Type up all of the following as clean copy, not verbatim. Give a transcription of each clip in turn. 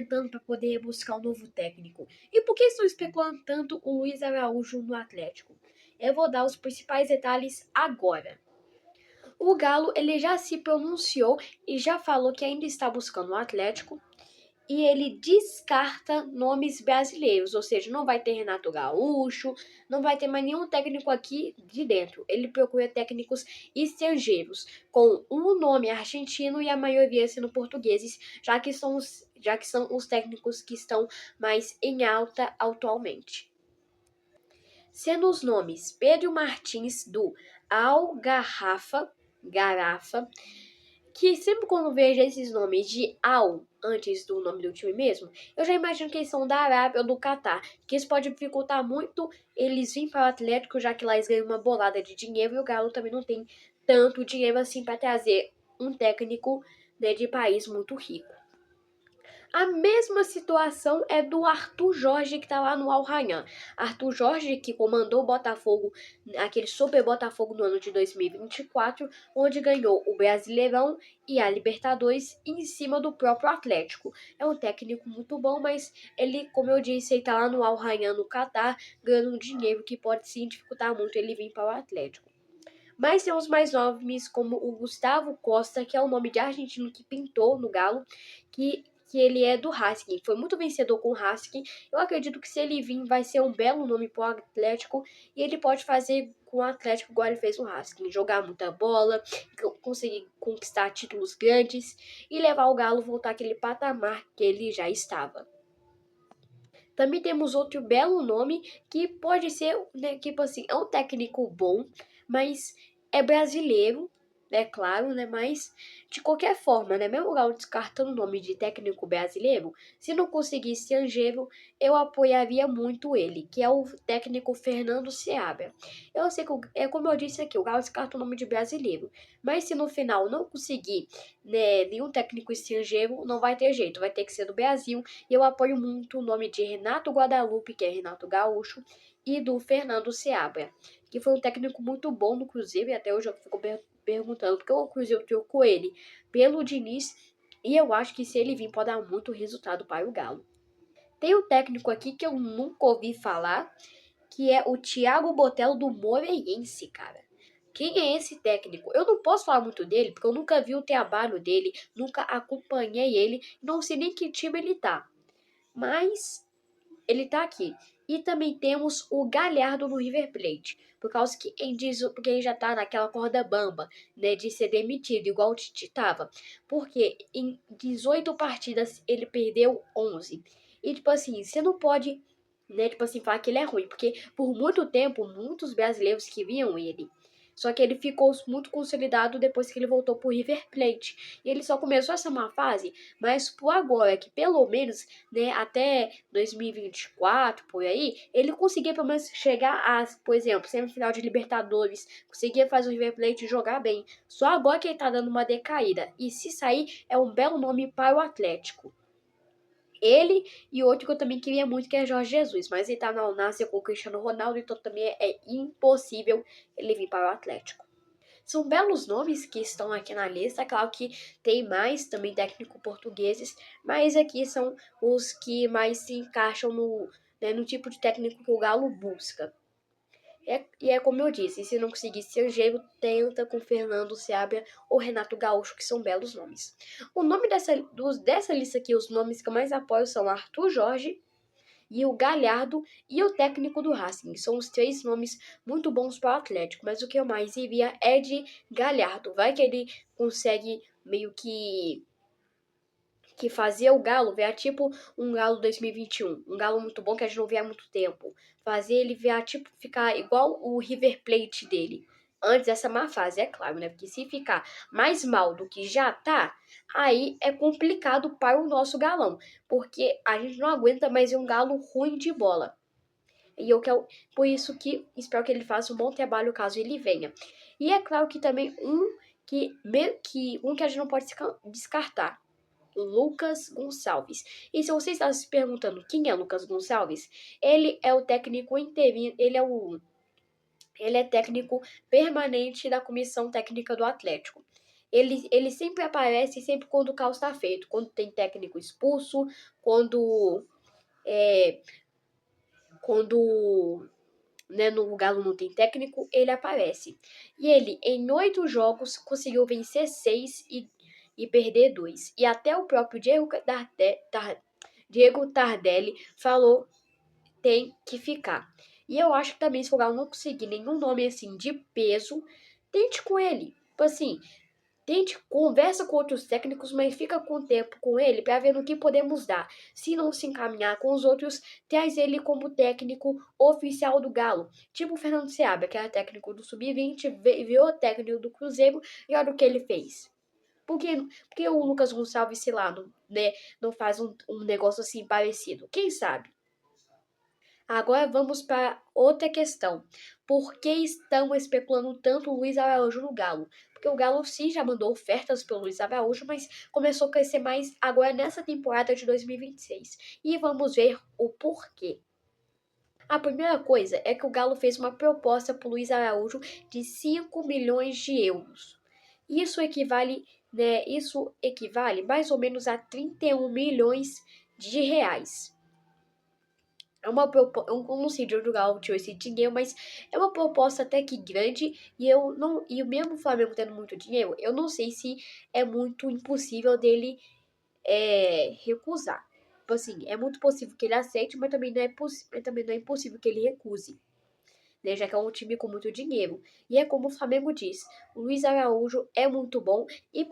movimentando para poder buscar um novo técnico? E por que estão especulando tanto o Luiz Araújo no Atlético? Eu vou dar os principais detalhes agora. O Galo ele já se pronunciou e já falou que ainda está buscando o Atlético e ele descarta nomes brasileiros, ou seja, não vai ter Renato Gaúcho, não vai ter mais nenhum técnico aqui de dentro. Ele procura técnicos estrangeiros, com um nome argentino e a maioria sendo portugueses, já que são os técnicos que estão mais em alta atualmente. Sendo os nomes Pedro Martins do Algarrafa, Garafa, que sempre quando vejo esses nomes de Al antes do nome do time mesmo, eu já imagino que eles são da Arábia ou do Catar, que isso pode dificultar muito eles virem para o Atlético, já que lá eles ganham uma bolada de dinheiro e o Galo também não tem tanto dinheiro assim para trazer um técnico, né, de país muito rico. A mesma situação é do Arthur Jorge, que está lá no Al Rayyan. Arthur Jorge, que comandou o Botafogo, aquele Super Botafogo no ano de 2024, onde ganhou o Brasileirão e a Libertadores em cima do próprio Atlético. É um técnico muito bom, mas ele, como eu disse, ele está lá no Al Rayyan, no Catar, ganhando dinheiro que pode sim dificultar muito ele vir para o Atlético. Mas tem os mais nomes, como o Gustavo Costa, que é o nome de argentino que pintou no Galo, que ele é do Racing. Foi muito vencedor com o Racing. Eu acredito que se ele vir, vai ser um belo nome para o Atlético. E ele pode fazer com o Atlético igual ele fez no Racing. Jogar muita bola, conseguir conquistar títulos grandes e levar o Galo a voltar àquele patamar que ele já estava. Também temos outro belo nome que pode ser, né, tipo assim, é um técnico bom, mas é brasileiro, é claro, né? Mas de qualquer forma, né? Mesmo o Galo descartando o nome de técnico brasileiro, se não conseguisse estrangeiro, eu apoiaria muito ele, que é o técnico Fernando Seabra. Eu sei que, é como eu disse aqui, o Galo descarta o nome de brasileiro, mas se no final não conseguir, né, nenhum técnico estrangeiro, não vai ter jeito, vai ter que ser do Brasil. E eu apoio muito o nome de Renato Guadalupe, que é Renato Gaúcho, e do Fernando Seabra, que foi um técnico muito bom no Cruzeiro, e até hoje eu fico perguntando porque o Cruzeiro trocou ele pelo Diniz, e eu acho que se ele vir pode dar muito resultado para o Galo. Tem um técnico aqui que eu nunca ouvi falar, que é o Thiago Botelho do Moreirense, cara. Quem é esse técnico? Eu não posso falar muito dele, porque eu nunca vi o trabalho dele, nunca acompanhei ele, não sei nem que time ele tá. Mas ele tá aqui. E também temos o Galhardo no River Plate, por causa que porque ele já tá naquela corda bamba, né, de ser demitido, igual o Tite tava. Porque em 18 partidas ele perdeu 11. E tipo assim, você não pode, né, tipo assim, falar que ele é ruim, porque por muito tempo muitos brasileiros queriam ele. Só que ele ficou muito consolidado depois que ele voltou pro River Plate. E ele só começou essa má fase, mas por agora, que pelo menos, né, até 2024, por aí, ele conseguia pelo menos chegar a, por exemplo, semifinal de Libertadores, conseguia fazer o River Plate jogar bem. Só agora que ele tá dando uma decaída. E se sair, é um belo nome para o Atlético. Ele e outro que eu também queria muito, que é Jorge Jesus, mas ele tá na Al-Nassr com o Cristiano Ronaldo, então também é impossível ele vir para o Atlético. São belos nomes que estão aqui na lista, claro que tem mais também técnicos portugueses, mas aqui são os que mais se encaixam no, né, no tipo de técnico que o Galo busca. E é como eu disse, se não conseguir ser Gelo, tenta com Fernando Seabra ou Renato Gaúcho, que são belos nomes. O nome dessa lista aqui, os nomes que eu mais apoio são Arthur Jorge e o Galhardo e o técnico do Racing. São os três nomes muito bons para o Atlético, mas o que eu mais iria é de Galhardo. Vai que ele consegue meio que fazer o Galo virar tipo um Galo 2021. Um Galo muito bom que a gente não vê há muito tempo. Fazer ele virar tipo, ficar igual o River Plate dele. Antes dessa má fase, é claro, né? Porque se ficar mais mal do que já tá, aí é complicado para o nosso galão. Porque a gente não aguenta mais ver um Galo ruim de bola. E eu quero, por isso que espero que ele faça um bom trabalho caso ele venha. E é claro que também um que a gente não pode descartar. Lucas Gonçalves. E se você está se perguntando quem é Lucas Gonçalves, ele é o técnico interino, ele é técnico permanente da comissão técnica do Atlético. Ele sempre aparece sempre quando o caos está feito. Quando tem técnico expulso, quando. É, quando né, no Galo não tem técnico, ele aparece. E ele, em 8 jogos, conseguiu vencer 6 e perder 2. E até o próprio Diego Tardelli falou tem que ficar. E eu acho que também, se o Galo não conseguir nenhum nome assim de peso, tente com ele. Tipo assim, tente, conversa com outros técnicos, mas fica com o tempo com ele para ver no que podemos dar. Se não se encaminhar com os outros, traz ele como técnico oficial do Galo. Tipo o Fernando Seabra, que era técnico do Sub-20, virou técnico do Cruzeiro e olha o que ele fez. Por que o Lucas Gonçalves, sei lá, não faz um negócio assim parecido? Quem sabe? Agora vamos para outra questão. Por que estão especulando tanto o Luiz Araújo no Galo? Porque o Galo sim já mandou ofertas pelo Luiz Araújo, mas começou a crescer mais agora nessa temporada de 2026. E vamos ver o porquê. A primeira coisa é que o Galo fez uma proposta para o Luiz Araújo de 5 milhões de euros. Isso equivale mais ou menos a 31 milhões de reais. Eu não sei de onde o Galo tirou esse dinheiro, mas é uma proposta até que grande e o mesmo Flamengo tendo muito dinheiro, eu não sei se é muito impossível dele recusar. Tipo assim, é muito possível que ele aceite, mas também não é impossível que ele recuse, né, já que é um time com muito dinheiro. E é como o Flamengo diz, o Luiz Araújo é muito bom, e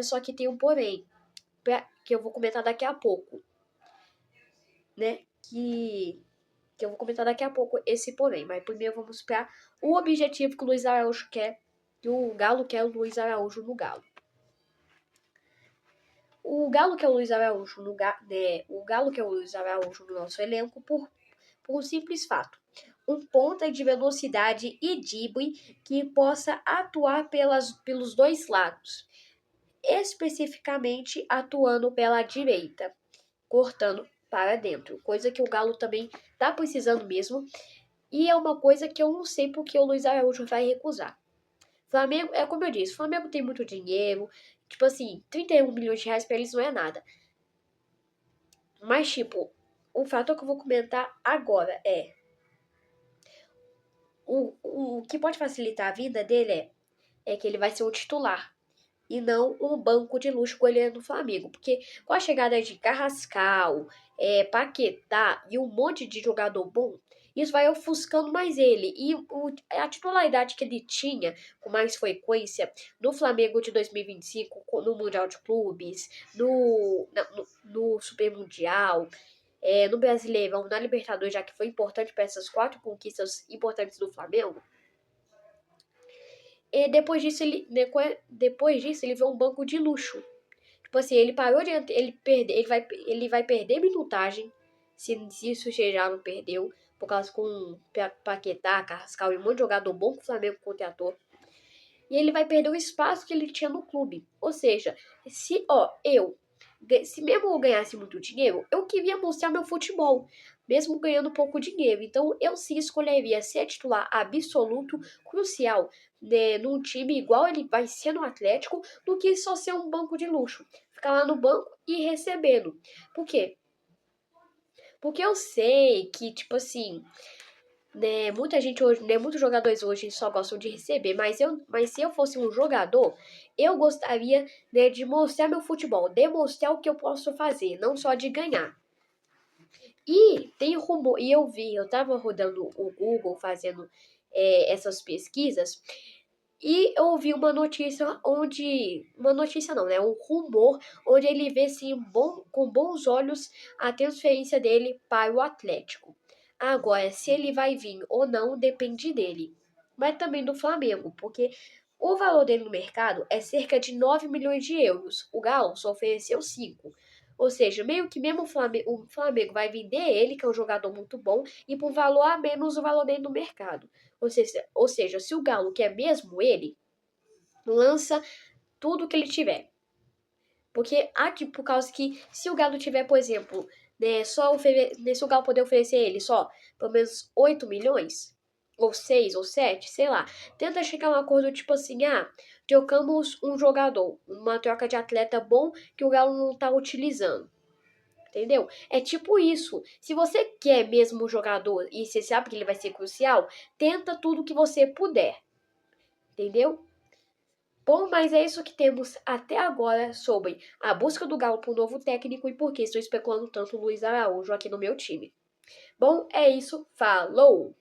só que tem um porém, que eu vou comentar daqui a pouco, né, que eu vou comentar daqui a pouco esse porém, mas primeiro vamos para o objetivo que o Luiz Araújo quer, que o Galo quer o Luiz Araújo no Galo. O Galo quer o Luiz Araújo o Galo quer o Luiz Araújo no nosso elenco por um simples fato. Um ponta de velocidade e drible que possa atuar pelos dois lados, especificamente atuando pela direita, cortando para dentro, coisa que o Galo também tá precisando mesmo. E é uma coisa que eu não sei porque o Luiz Araújo vai recusar. Flamengo, é como eu disse, o Flamengo tem muito dinheiro. Tipo assim, 31 milhões de reais pra eles não é nada. Mas, tipo, o fator que eu vou comentar agora é... O que pode facilitar a vida dele é que ele vai ser um titular e não um banco de luxo com ele no Flamengo. Porque com a chegada de Carrascal, Paquetá e um monte de jogador bom, isso vai ofuscando mais ele. E a titularidade que ele tinha com mais frequência no Flamengo de 2025, no Mundial de Clubes, no Super Mundial, no Brasileirão, na Libertadores, já que foi importante para essas 4 conquistas importantes do Flamengo. E depois disso ele vê um banco de luxo. Tipo assim, ele parou de ele vai perder minutagem, se isso já não perdeu, por causa com Paquetá, Carrascal e um monte de jogador bom que o Flamengo contratou. E ele vai perder o espaço que ele tinha no clube. Ou seja, se mesmo eu ganhasse muito dinheiro, eu queria mostrar meu futebol, mesmo ganhando pouco dinheiro. Então, eu sim escolheria ser titular absoluto, crucial, né, num time igual ele vai ser no Atlético, do que só ser um banco de luxo. Ficar lá no banco e recebendo. Por quê? Porque eu sei que, tipo assim, né, muita gente hoje, né, muitos jogadores hoje só gostam de receber, mas se eu fosse um jogador, eu gostaria, né, de mostrar meu futebol, demonstrar o que eu posso fazer, não só de ganhar. E tem rumor, eu tava rodando o Google fazendo essas pesquisas, e eu ouvi uma notícia não, né, um rumor, onde ele vê sim com bons olhos a transferência dele para o Atlético. Agora, se ele vai vir ou não, depende dele. Mas também do Flamengo, porque o valor dele no mercado é cerca de 9 milhões de euros. O Galo só ofereceu 5. Ou seja, meio que mesmo o Flamengo vai vender ele, que é um jogador muito bom, e por valor a menos o valor dele no mercado. Ou seja, se o Galo quer mesmo ele, lança tudo que ele tiver. Porque por causa que se o Galo tiver, por exemplo, né, se o Galo poder oferecer ele só pelo menos 8 milhões, ou 6, ou 7, sei lá. Tenta chegar a um acordo tipo assim, trocamos um jogador, uma troca de atleta bom que o Galo não tá utilizando. Entendeu? É tipo isso. Se você quer mesmo o jogador e você sabe que ele vai ser crucial, tenta tudo que você puder. Entendeu? Bom, mas é isso que temos até agora sobre a busca do Galo por um novo técnico e por que estou especulando tanto o Luiz Araújo aqui no meu time. Bom, é isso. Falou!